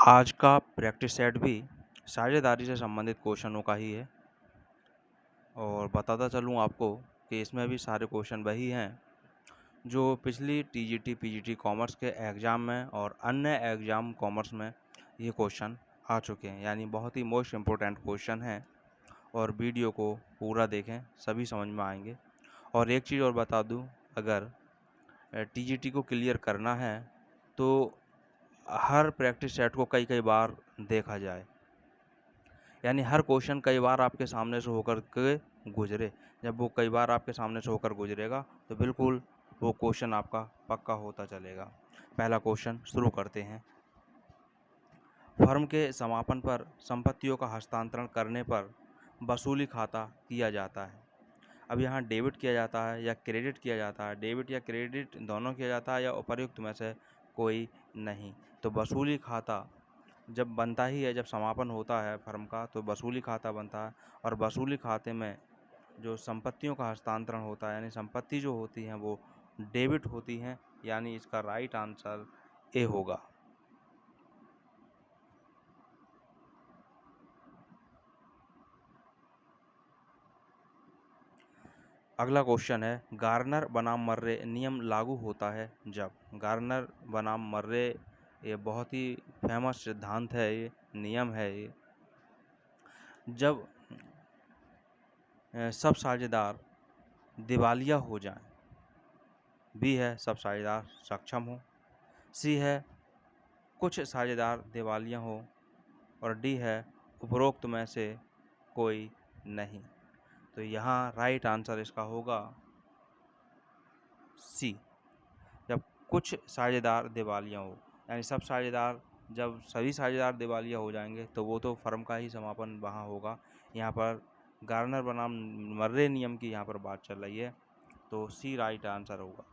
आज का practice set भी साझेदारी से संबंधित क्वेश्चनों का ही है और बताता चलूँ आपको कि इसमें भी सारे क्वेश्चन वही हैं जो पिछली टीजीटी पीजीटी कॉमर्स के एग्ज़ाम में और अन्य एग्ज़ाम कॉमर्स में ये क्वेश्चन आ चुके हैं, यानी बहुत ही मोस्ट इम्पोर्टेंट क्वेश्चन हैं। और वीडियो को पूरा देखें, सभी समझ में आएंगे। और एक चीज़ और बता दूं, अगर टीजीटी को क्लियर करना है तो हर प्रैक्टिस सेट को कई बार देखा जाए, यानी हर क्वेश्चन कई बार आपके सामने से होकर के गुजरे। जब वो कई बार आपके सामने से होकर गुजरेगा तो बिल्कुल वो क्वेश्चन आपका पक्का होता चलेगा। पहला क्वेश्चन शुरू करते हैं। फर्म के समापन पर संपत्तियों का हस्तांतरण करने पर वसूली खाता किया जाता है। अब यहाँ डेबिट किया जाता है या क्रेडिट किया जाता है, डेबिट या क्रेडिट दोनों किया जाता है या उपर्युक्त में से कोई नहीं। तो वसूली खाता जब बनता ही है, जब समापन होता है फर्म का तो वसूली खाता बनता है। और वसूली खाते में जो संपत्तियों का हस्तांतरण होता है, यानी संपत्ति जो होती हैं वो डेबिट होती हैं, यानी इसका राइट आंसर ए होगा। अगला क्वेश्चन है, गार्नर बनाम मर्रे नियम लागू होता है जब। गार्नर बनाम मर्रे ये बहुत ही फेमस सिद्धांत है, ये नियम है। ये जब सब साझेदार दिवालिया हो जाएं। बी है सब साझेदार सक्षम हो, सी है कुछ साझेदार दिवालिया हो, और डी है उपरोक्त में से कोई नहीं। तो यहाँ राइट आंसर इसका होगा सी, जब कुछ साझेदार दिवालिया हो, यानी सब साझेदार, जब सभी साझेदार दिवालिया हो जाएंगे तो वो तो फर्म का ही समापन वहाँ होगा। यहाँ पर गार्नर बनाम मर्रे नियम की यहाँ पर बात चल रही है, तो सी राइट आंसर होगा।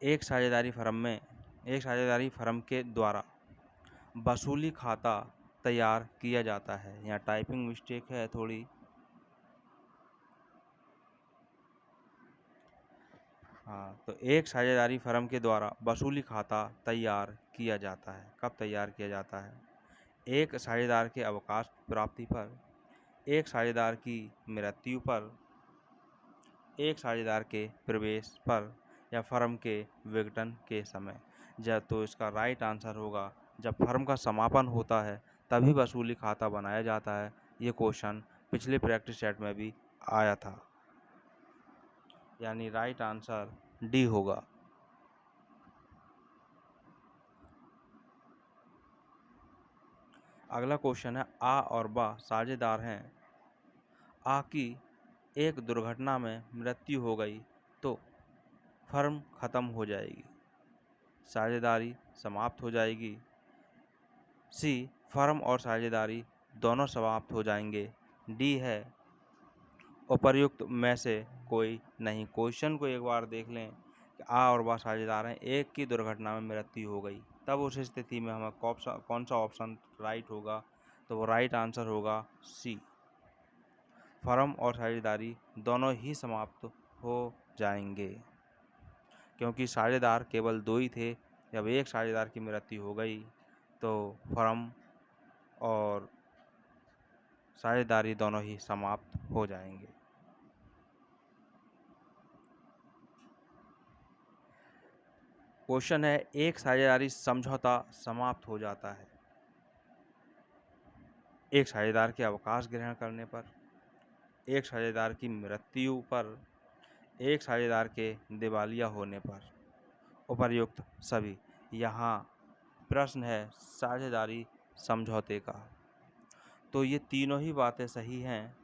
एक साझेदारी फर्म के द्वारा वसूली खाता तैयार किया जाता है। यहाँ टाइपिंग मिस्टेक है थोड़ी। हाँ, तो एक साझेदारी फर्म के द्वारा वसूली खाता तैयार किया जाता है। कब तैयार किया जाता है? एक साझेदार के अवकाश प्राप्ति पर, एक साझेदार की मृत्यु पर, एक साझेदार के प्रवेश पर, या फर्म के विघटन के समय। जब तो इसका राइट आंसर होगा जब फर्म का समापन होता है तभी वसूली खाता बनाया जाता है। ये क्वेश्चन पिछले प्रैक्टिस सेट में भी आया था, यानी राइट आंसर डी होगा। अगला क्वेश्चन है, आ और बा साझेदार हैं। आ की एक दुर्घटना में मृत्यु हो गई तो फर्म खत्म हो जाएगी, साझेदारी समाप्त हो जाएगी। सी, फर्म और साझेदारी दोनों समाप्त हो जाएंगे। डी है उपर्युक्त में से कोई नहीं। क्वेश्चन को एक बार देख लें कि आ और बा साझेदार हैं, एक की दुर्घटना में मृत्यु हो गई, तब उस स्थिति में हमें कौन सा ऑप्शन राइट होगा? तो वो राइट आंसर होगा सी, फर्म और साझेदारी दोनों ही समाप्त हो जाएंगे, क्योंकि साझेदार केवल दो ही थे। जब एक साझेदार की मृत्यु हो गई तो फर्म और साझेदारी दोनों ही समाप्त हो जाएंगे। क्वेश्चन है, एक साझेदारी समझौता समाप्त हो जाता है। एक साझेदार के अवकाश ग्रहण करने पर, एक साझेदार की मृत्यु पर, एक साझेदार के दिवालिया होने पर, उपर्युक्त सभी। यहाँ प्रश्न है साझेदारी समझौते का, तो ये तीनों ही बातें सही हैं।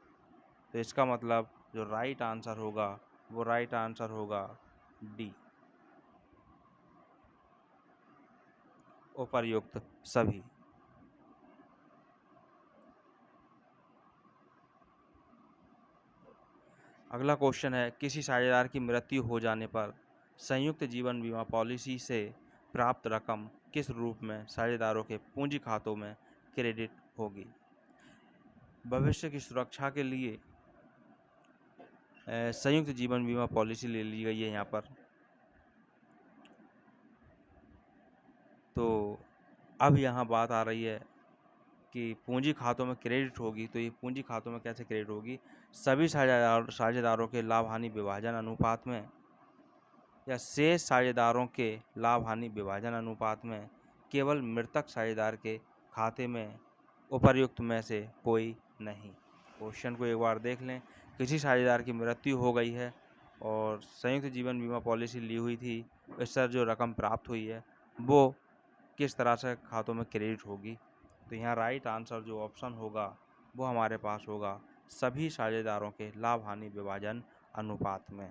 तो इसका मतलब जो राइट आंसर होगा वो राइट आंसर होगा डी, उपर्युक्त सभी। अगला क्वेश्चन है, किसी साझेदार की मृत्यु हो जाने पर संयुक्त जीवन बीमा पॉलिसी से प्राप्त रकम किस रूप में साझेदारों के पूंजी खातों में क्रेडिट होगी? भविष्य की सुरक्षा के लिए संयुक्त जीवन बीमा पॉलिसी ले ली गई है यहाँ पर। तो अब यहाँ बात आ रही है कि पूंजी खातों में क्रेडिट होगी, तो ये पूंजी खातों में कैसे क्रेडिट होगी? सभी साझेदारों के लाभ हानि विभाजन अनुपात में या शेष साझेदारों के लाभ हानि विभाजन अनुपात में केवल मृतक साझेदार के खाते में उपर्युक्त में से कोई नहीं। क्वेश्चन को एक बार देख लें। किसी साझेदार की मृत्यु हो गई है और संयुक्त जीवन बीमा पॉलिसी ली हुई थी, इससे जो रकम प्राप्त हुई है वो किस तरह से खातों में क्रेडिट होगी? तो यहाँ राइट आंसर जो ऑप्शन होगा वो हमारे पास होगा सभी साझेदारों के लाभ हानि विभाजन अनुपात में।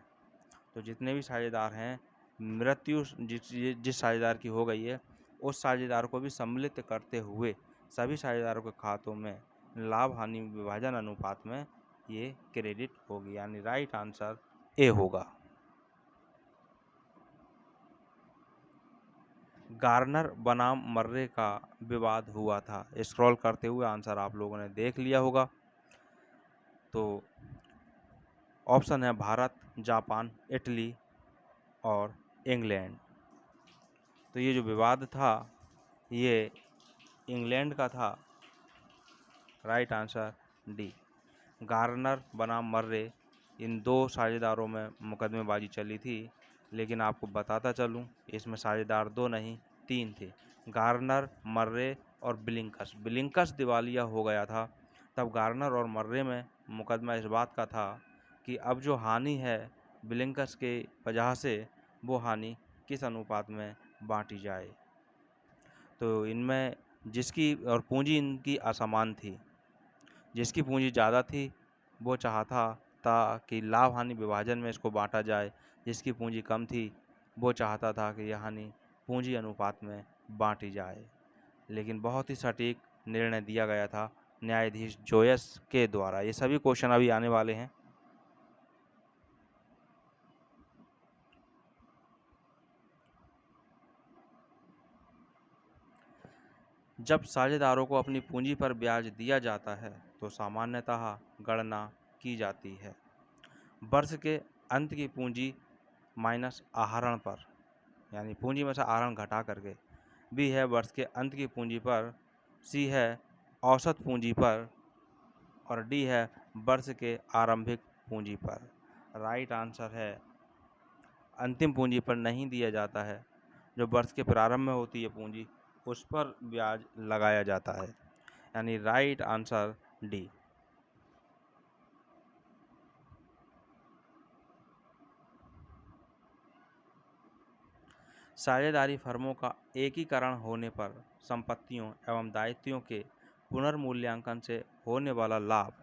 तो जितने भी साझेदार हैं, मृत्यु जिस साझेदार की हो गई है उस साझेदार को भी सम्मिलित करते हुए सभी साझेदारों के खातों में लाभ हानि विभाजन अनुपात में ये क्रेडिट होगी, यानी राइट आंसर ए होगा। गार्नर बनाम मर्रे का विवाद हुआ था। स्क्रॉल करते हुए आंसर आप लोगों ने देख लिया होगा। तो ऑप्शन है भारत, जापान, इटली और इंग्लैंड। तो ये जो विवाद था ये इंग्लैंड का था। Right answer D. गार्नर बनाम मर्रे, इन दो साझेदारों में मुकदमेबाजी चली थी, लेकिन आपको बताता चलूं इसमें साझेदार दो नहीं 3 थे। गार्नर, मर्रे और बिलिंकस। बिलिंकस दिवालिया हो गया था, तब गार्नर और मर्रे में मुकदमा इस बात का था कि अब जो हानि है बिलिंकस के वजह से वो हानि किस अनुपात में बांटी जाए। तो इनमें जिसकी और पूंजी इनकी असमान थी। जिसकी पूंजी ज़्यादा थी वो चाहता था कि लाभ हानि विभाजन में इसको बांटा जाए, जिसकी पूंजी कम थी वो चाहता था कि यह हानि पूंजी अनुपात में बांटी जाए। लेकिन बहुत ही सटीक निर्णय दिया गया था न्यायाधीश जोयस के द्वारा। ये सभी क्वेश्चन अभी आने वाले हैं। जब साझेदारों को अपनी पूंजी पर ब्याज दिया जाता है तो सामान्यतः गणना की जाती है वर्ष के अंत की पूंजी माइनस आहरण पर, यानी पूंजी में से आहरण घटा करके। बी है वर्ष के अंत की पूंजी पर। सी है औसत पूंजी पर। और डी है वर्ष के आरंभिक पूंजी पर। राइट आंसर है अंतिम पूंजी पर नहीं दिया जाता है, जो वर्ष के प्रारंभ में होती है पूंजी उस पर ब्याज लगाया जाता है, यानी राइट आंसर डी। साझेदारी फर्मों का एकीकरण होने पर संपत्तियों एवं दायित्वों के पुनर्मूल्यांकन से होने वाला लाभ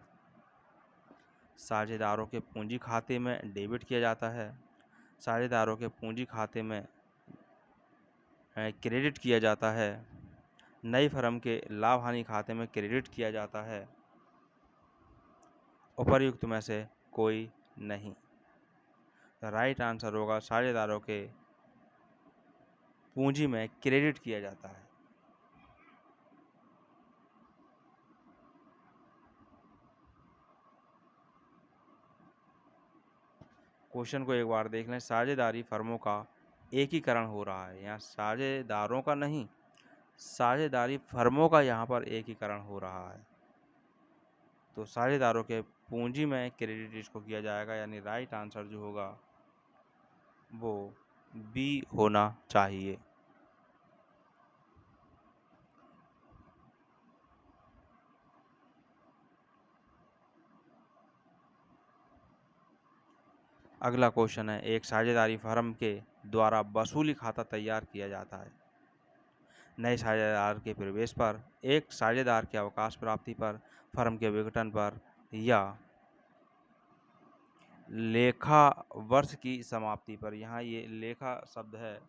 साझेदारों के पूंजी खाते में डेबिट किया जाता है, साझेदारों के पूंजी खाते में क्रेडिट किया जाता है, नई फर्म के लाभ हानि खाते में क्रेडिट किया जाता है, उपर्युक्त में से कोई नहीं। राइट आंसर होगा साझेदारों के पूंजी में क्रेडिट किया जाता है। क्वेश्चन को एक बार देख लें। साझेदारी फर्मों का एकीकरण हो रहा है, यहाँ साझेदारों का नहीं, साझेदारी फर्मों का यहाँ पर एकीकरण हो रहा है। तो साझेदारों के पूंजी में क्रेडिट इसको किया जाएगा, यानी राइट आंसर जो होगा वो बी होना चाहिए। अगला क्वेश्चन है, एक साझेदारी फर्म के द्वारा वसूली खाता तैयार किया जाता है। नए साझेदार के प्रवेश पर, एक साझेदार के अवकाश प्राप्ति पर, फर्म के विघटन पर या लेखा वर्ष की समाप्ति पर। यहाँ ये लेखा शब्द है,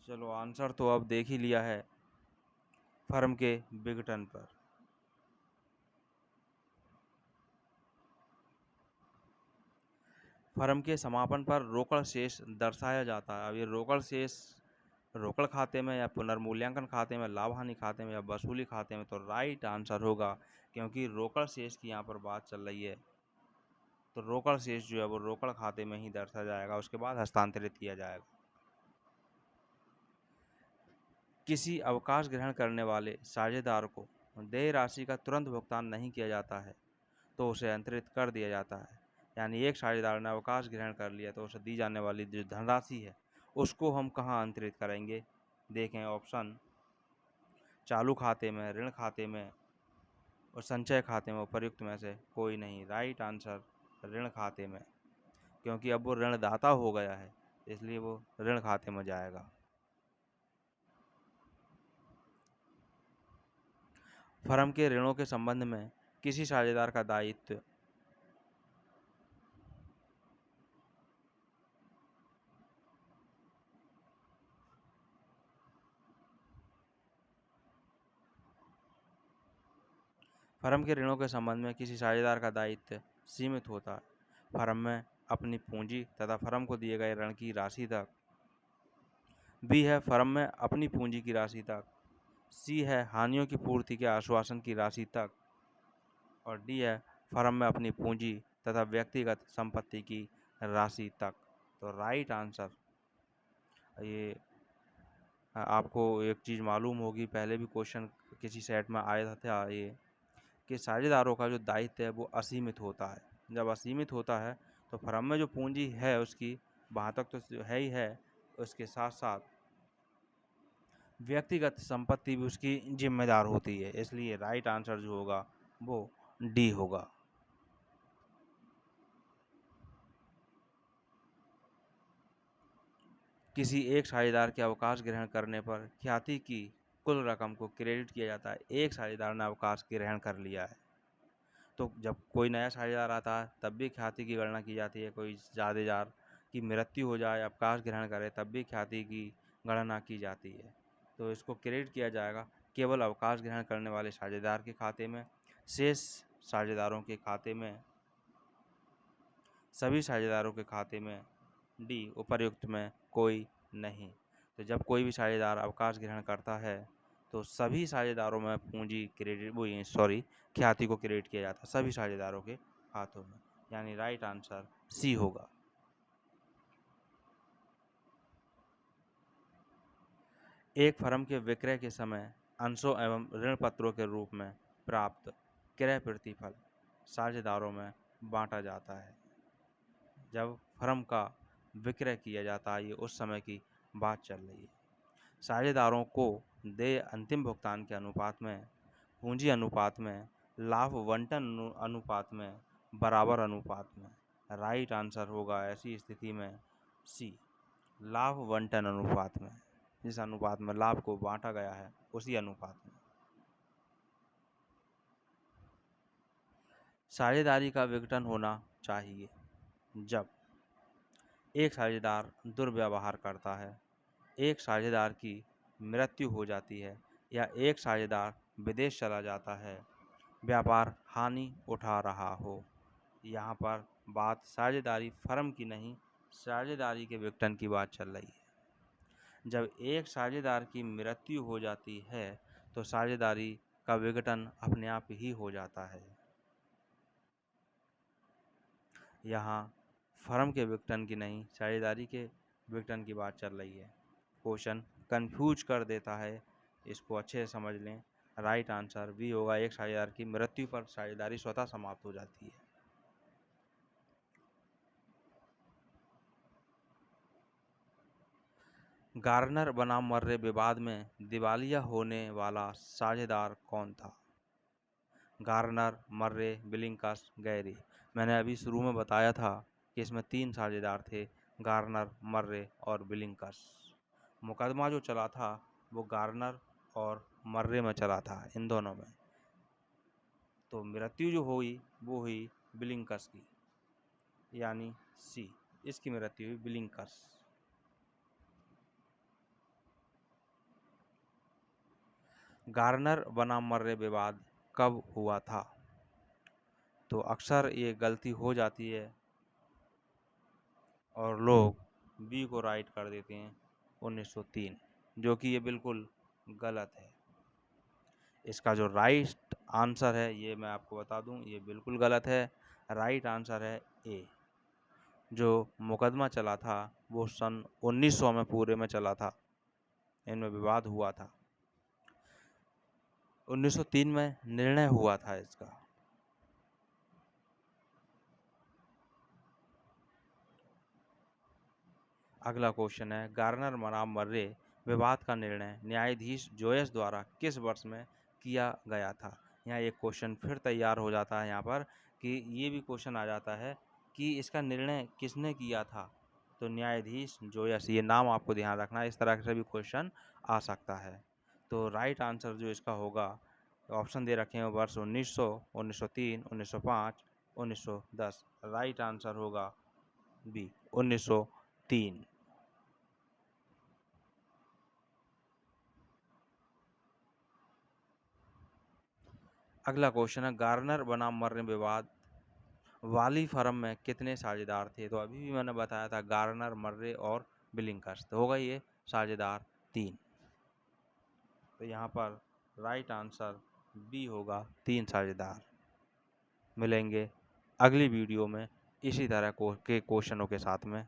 चलो आंसर तो अब देख ही लिया है, फर्म के विघटन पर। फर्म के समापन पर रोकड़ शेष दर्शाया जाता है। अब ये रोकड़ खाते में या पुनर्मूल्यांकन खाते में, लाभ हानि खाते में या वसूली खाते में, तो राइट आंसर होगा, क्योंकि रोकड़ शेष की यहाँ पर बात चल रही है, तो रोकड़ शेष जो है वो रोकड़ खाते में ही दर्शाया जाएगा, उसके बाद हस्तांतरित किया जाएगा। किसी अवकाश ग्रहण करने वाले साझेदार को देय राशि का तुरंत भुगतान नहीं किया जाता है तो उसे अंतरित कर दिया जाता है। यानी एक साझेदार ने अवकाश ग्रहण कर लिया तो उसे दी जाने वाली जो धनराशि है उसको हम कहाँ अंतरित करेंगे? देखें ऑप्शन, चालू खाते में, ऋण खाते में और संचय खाते में, उपर्युक्त में से कोई नहीं। राइट आंसर ऋण खाते में, क्योंकि अब वो ऋणदाता हो गया है इसलिए वो ऋण खाते में जाएगा। फर्म के ऋणों के संबंध में किसी साझेदार का दायित्व फर्म के ऋणों के संबंध में किसी साझेदार का दायित्व सीमित होता है। फर्म में अपनी पूंजी तथा फर्म को दिए गए ऋण की राशि तक। बी है फर्म में अपनी पूंजी की राशि तक। सी है हानियों की पूर्ति के आश्वासन की राशि तक। और डी है फर्म में अपनी पूंजी तथा व्यक्तिगत संपत्ति की राशि तक। तो राइट आंसर ये आपको एक चीज़ मालूम होगी, पहले भी क्वेश्चन किसी सेट में आया था ये, कि साझेदारों का जो दायित्व है वो असीमित होता है। जब असीमित होता है तो फर्म में जो पूंजी है उसकी वहाँ तक तो है ही है, उसके साथ साथ व्यक्तिगत संपत्ति भी उसकी जिम्मेदार होती है, इसलिए राइट आंसर जो होगा वो डी होगा। किसी एक साझेदार के अवकाश ग्रहण करने पर ख्याति की कुल रकम को क्रेडिट किया जाता है। एक साझेदार ने अवकाश ग्रहण कर लिया है तो जब कोई नया साझेदार आता है तब भी ख्याति की गणना की जाती है। कोई साझेदार की मृत्यु हो जाए, अवकाश ग्रहण करे, तब भी ख्याति की गणना की जाती है। तो इसको क्रेडिट किया जाएगा केवल अवकाश ग्रहण करने वाले साझेदार के खाते में, शेष साझेदारों के खाते में, सभी साझेदारों के खाते में डी, उपर्युक्त में कोई नहीं। तो जब कोई भी साझेदार अवकाश ग्रहण करता है तो सभी साझेदारों में पूंजी क्रेडिट ख्याति को क्रेडिट किया जाता है सभी साझेदारों के हाथों में, यानी राइट आंसर सी होगा। एक फर्म के विक्रय के समय अंशों एवं ऋण पत्रों के रूप में प्राप्त क्रय प्रतिफल साझेदारों में बांटा जाता है। जब फर्म का विक्रय किया जाता है, ये उस समय की बात चल रही है। साझेदारों को देय अंतिम भुगतान के अनुपात में, पूंजी अनुपात में, लाभ बंटन अनुपात में, बराबर अनुपात में। राइट आंसर होगा ऐसी स्थिति में सी, लाभ बंटन अनुपात में। जिस अनुपात में लाभ को बांटा गया है उसी अनुपात में। साझेदारी का विघटन होना चाहिए जब एक साझेदार दुर्व्यवहार करता है, एक साझेदार की मृत्यु हो जाती है या एक साझेदार विदेश चला जाता है, व्यापार हानि उठा रहा हो। यहाँ पर बात साझेदारी फर्म की नहीं, साझेदारी के विघटन की बात चल रही है। जब एक साझेदार की मृत्यु हो जाती है तो साझेदारी का विघटन अपने आप ही हो जाता है। यहाँ फर्म के विघटन की नहीं, साझेदारी के विघटन की बात चल रही है। क्वेश्चन कंफ्यूज कर देता है, इसको अच्छे से समझ लें। राइट आंसर भी होगा, एक साझेदार की मृत्यु पर साझेदारी स्वतः समाप्त हो जाती है। गार्नर बनाम मर्रे विवाद में दिवालिया होने वाला साझेदार कौन था? गार्नर, मर्रे, बिलिंकस, गैरी। मैंने अभी शुरू में बताया था कि इसमें 3 साझेदार थे, गार्नर, मर्रे और बिलिंकस। मुकदमा जो चला था वो गार्नर और मर्रे में चला था, इन दोनों में। तो मृत्यु जो हुई वो हुई बिलिंकस की, यानी सी, इसकी मृत्यु हुई बिलिंकस। गार्नर बनाम मर्रे विवाद कब हुआ था? तो अक्सर ये गलती हो जाती है और लोग बी को राइट कर देते हैं, 1903। जो कि ये बिल्कुल गलत है। इसका जो राइट आंसर है ये मैं आपको बता दूं, ये बिल्कुल गलत है। राइट आंसर है ए। जो मुकदमा चला था वो सन 1900 में पूरे में चला था, इनमें विवाद हुआ था। 1903 में निर्णय हुआ था इसका। अगला क्वेश्चन है, गार्नर बनाम मर्रे विवाद का निर्णय न्यायाधीश जोयस द्वारा किस वर्ष में किया गया था। यहाँ एक क्वेश्चन फिर तैयार हो जाता है यहाँ पर कि ये भी क्वेश्चन आ जाता है कि इसका निर्णय किसने किया था। तो न्यायाधीश जोयस, ये नाम आपको ध्यान रखना है, इस तरह से भी क्वेश्चन आ सकता है। तो राइट आंसर जो इसका होगा, ऑप्शन दे रखे हैं वर्ष 1900, 1903, 1905, 1910। राइट आंसर होगा बी 1903। अगला क्वेश्चन है, गार्नर बनाम मर्रे विवाद वाली फर्म में कितने साझेदार थे। तो अभी भी मैंने बताया था गार्नर, मर्रे और बिलिंकर्स, तो होगा ये साझेदार 3। तो यहाँ पर राइट आंसर बी होगा, 3 साझेदार। मिलेंगे अगली वीडियो में इसी तरह के क्वेश्चनों के साथ में।